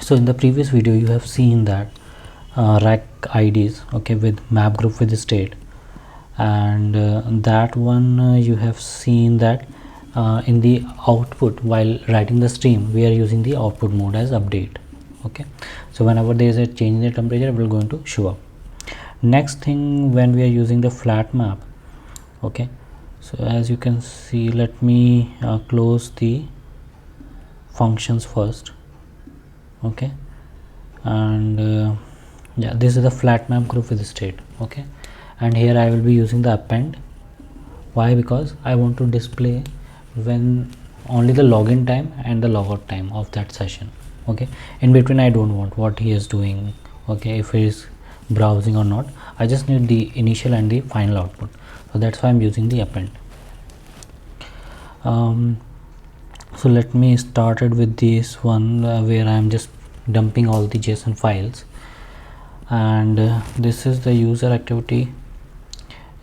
So in the previous video you have seen that rack IDs, okay, with map group with the state, and that one you have seen that in the output while writing the stream we are using the output mode as update. Okay, so whenever there is a change in the temperature, it will going to show up. Next thing, when we are using the flat map, okay, so as you can see, let me close the functions first. Okay, and yeah, this is the flat map group with the state. Okay, and here I will be using the append. Why? Because I want to display when only the login time and the logout time of that session. Okay, in between I don't want what he is doing, okay, if he is browsing or not. I just need the initial and the final output, so that's why I'm using the append. So let me start it with this one where I'm just dumping all the JSON files, and this is the user activity.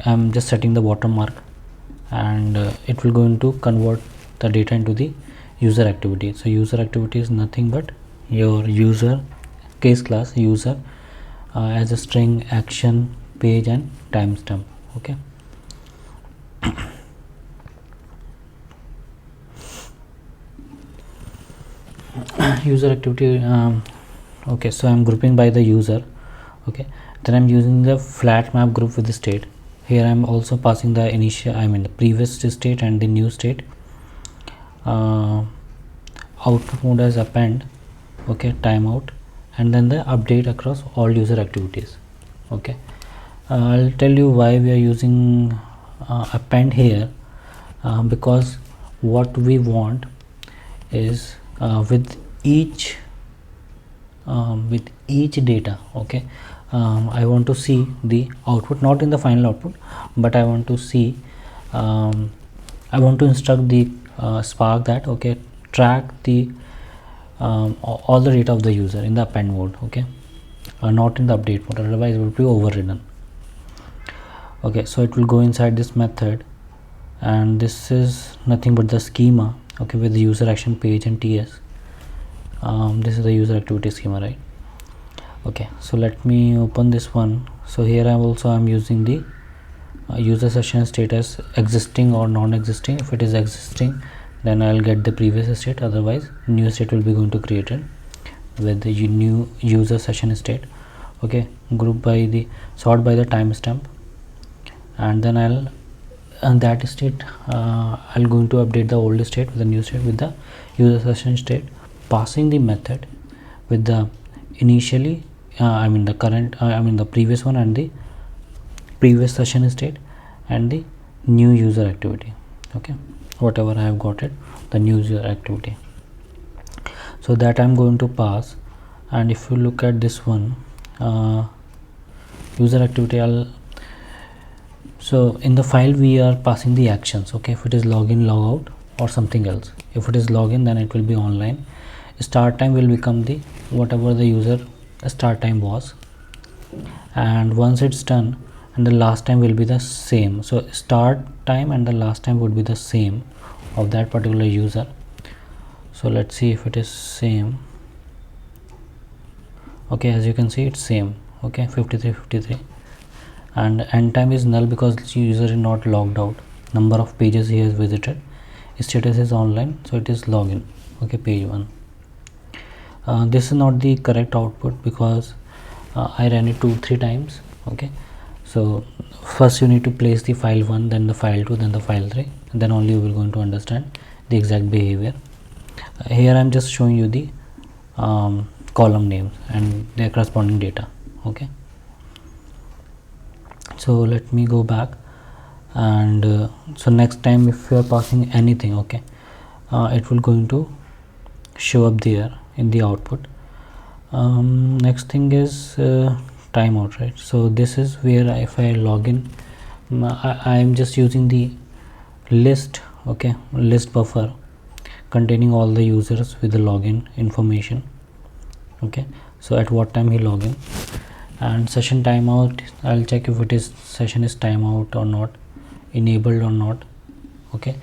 I'm just setting the watermark, and it will going to convert the data into the user activity. So user activity is nothing but your user case class user as a string, action, page, and timestamp. Okay, user activity. Okay, so I'm grouping by the user. Okay, then I'm using the flat map group with the state. Here I'm also passing the initial, I mean the previous state and the new state. Output mode as append, okay, timeout, and then the update across all user activities. Okay, I'll tell you why we are using append here, because what we want is with each data, okay, I want to see the output, not in the final output, but I want to see, I want to instruct the Spark that, okay, track the all the data of the user in the append mode, okay, not in the update mode, otherwise it will be overridden. Okay, so it will go inside this method, and this is nothing but the schema, okay, with the user action, page, and TS. This is the user activity schema, right? Okay, so let me open this one. So here I'm using the user session status existing or non-existing. If it is existing, then I'll get the previous state, otherwise new state will be going to create it with the new user session state. Okay, group by the sort by the timestamp, and then that state I'll going to update the old state with the new state with the user session state, passing the method with the initially I mean the current I mean the previous one and the previous session state and the new user activity. Okay, whatever I have got it, the new user activity, so that I'm going to pass. And if you look at this one, user activity, so in the file we are passing the actions, okay, if it is login, logout, or something else. If it is login, then it will be online. Start time will become the whatever the user start time was, and once it's done, and the last time will be the same. So start time and the last time would be the same of that particular user. So let's see if it is same. Okay, as you can see, it's same. Okay, 53, and end time is null because the user is not logged out. Number of pages he has visited, status is online, so it is login. Okay, page 1. This is not the correct output because I ran it 2-3 times. Okay, so first you need to place the file 1, then the file 2, then the file 3, and then only you will going to understand the exact behavior. Here I'm just showing you the column names and their corresponding data. Okay, so let me go back, and so next time if you are passing anything, okay, it will going to show up there in the output. Next thing is timeout, right? So this is where if I log in, I am just using the list, okay, list buffer containing all the users with the login information. Okay, so at what time he log in, and session timeout, I'll check if it is session is timeout or not, enabled or not. Okay,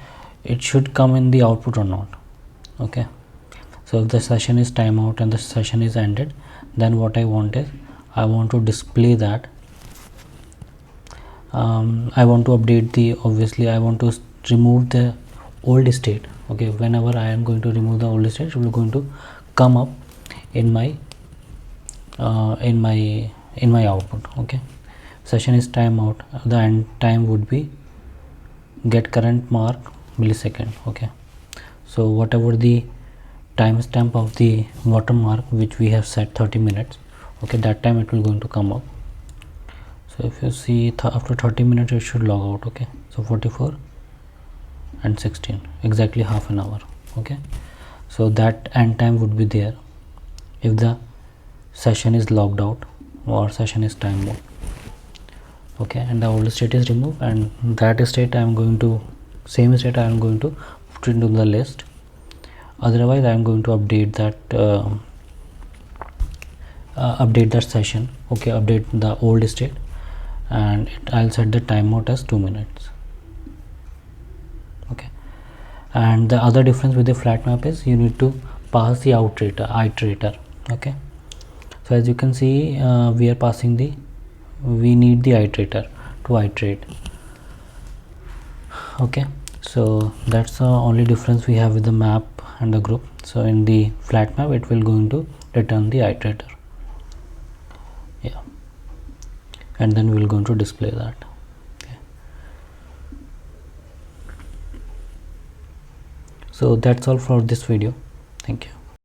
it should come in the output or not. Okay, So if the session is timeout and the session is ended, then what I want is I want to display that. I want to update the, obviously I want to remove the old state. Okay, whenever I am going to remove the old state, it will going to come up in my output. Okay, session is timeout, the end time would be get current mark millisecond. Okay, so whatever the timestamp of the watermark which we have set 30 minutes, okay, that time it will going to come up. So if you see after 30 minutes it should log out. Okay, so 44 and 16, exactly half an hour. Okay, so that end time would be there if the session is logged out or session is time mode. Okay, and the old state is removed, and that state I am going to, same state I am going to put into the list. Otherwise I am going to update that session. Okay, update the old state, and I'll set the timeout as 2 minutes. Okay, and the other difference with the flat map is you need to pass the iterator. Okay, so as you can see, we need the iterator to iterate. Okay, so that's the only difference we have with the map and the group. So in the flat map it will going to return the iterator. Yeah, and then we'll going to display that. Okay. So that's all for this video. Thank you.